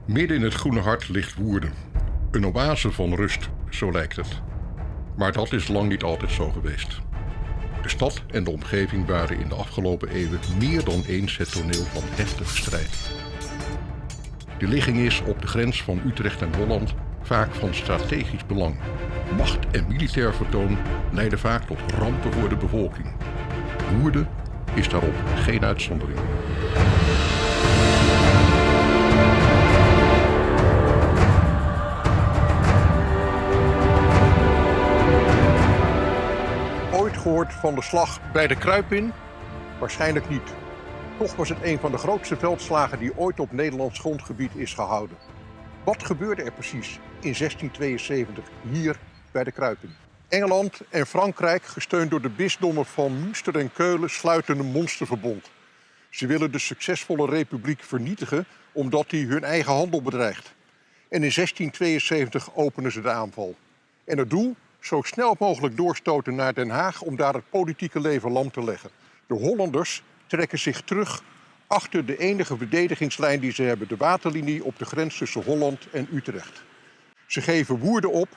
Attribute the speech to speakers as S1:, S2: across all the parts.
S1: Midden in het groene hart ligt Woerden. Een oase van rust, zo lijkt het. Maar dat is lang niet altijd zo geweest. De stad en de omgeving waren in de afgelopen eeuwen meer dan eens het toneel van heftige strijd. De ligging is op de grens van Utrecht en Holland vaak van strategisch belang. Macht en militair vertoon leiden vaak tot rampen voor de bevolking. Woerden is daarop geen uitzondering. Ooit gehoord van de slag bij de Kruipin? Waarschijnlijk niet. Toch was het een van de grootste veldslagen die ooit op Nederlands grondgebied is gehouden. Wat gebeurde er precies in 1672 hier bij de Kruipin? Engeland en Frankrijk, gesteund door de bisdommen van Münster en Keulen, sluiten een monsterverbond. Ze willen de succesvolle republiek vernietigen omdat die hun eigen handel bedreigt. En in 1672 openen ze de aanval. En het doel? Zo snel mogelijk doorstoten naar Den Haag om daar het politieke leven lam te leggen. De Hollanders trekken zich terug achter de enige verdedigingslijn die ze hebben, de waterlinie op de grens tussen Holland en Utrecht. Ze geven Woerden op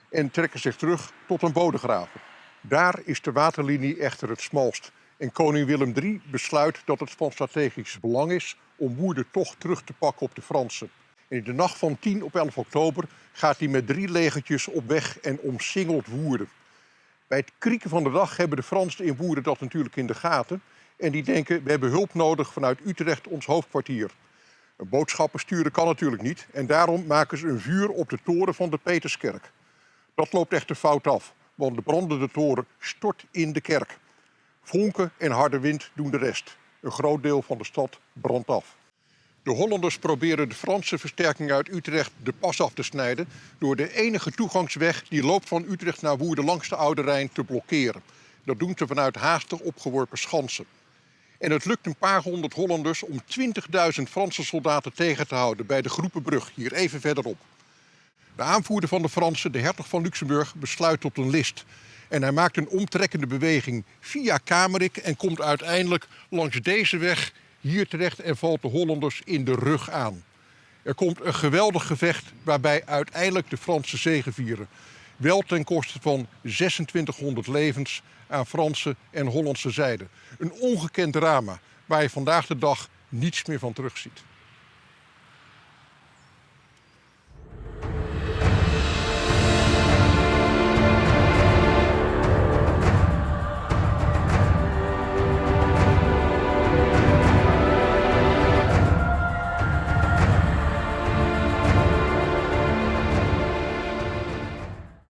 S1: en trekken zich terug tot een Bodegraven. Daar is de waterlinie echter het smalst. En koning Willem III besluit dat het van strategisch belang is om Woerden toch terug te pakken op de Fransen. En in de nacht van 10 op 11 oktober gaat hij met 3 legertjes op weg en omsingelt Woerden. Bij het krieken van de dag hebben de Fransen in Woerden dat natuurlijk in de gaten. En die denken, we hebben hulp nodig vanuit Utrecht, ons hoofdkwartier. Een boodschappen sturen kan natuurlijk niet. En daarom maken ze een vuur op de toren van de Peterskerk. Dat loopt echter fout af, want de brandende toren stort in de kerk. Vonken en harde wind doen de rest. Een groot deel van de stad brandt af. De Hollanders proberen de Franse versterking uit Utrecht de pas af te snijden door de enige toegangsweg die loopt van Utrecht naar Woerden langs de Oude Rijn te blokkeren. Dat doen ze vanuit haastig opgeworpen schansen. En het lukt een paar honderd Hollanders om 20.000 Franse soldaten tegen te houden bij de Groepenbrug, hier even verderop. De aanvoerder van de Fransen, de hertog van Luxemburg, besluit tot een list. En hij maakt een omtrekkende beweging via Kamerik en komt uiteindelijk langs deze weg hier terecht en valt de Hollanders in de rug aan. Er komt een geweldig gevecht waarbij uiteindelijk de Fransen zegevieren. Wel ten koste van 2600 levens aan Franse en Hollandse zijde. Een ongekend drama waar je vandaag de dag niets meer van terugziet.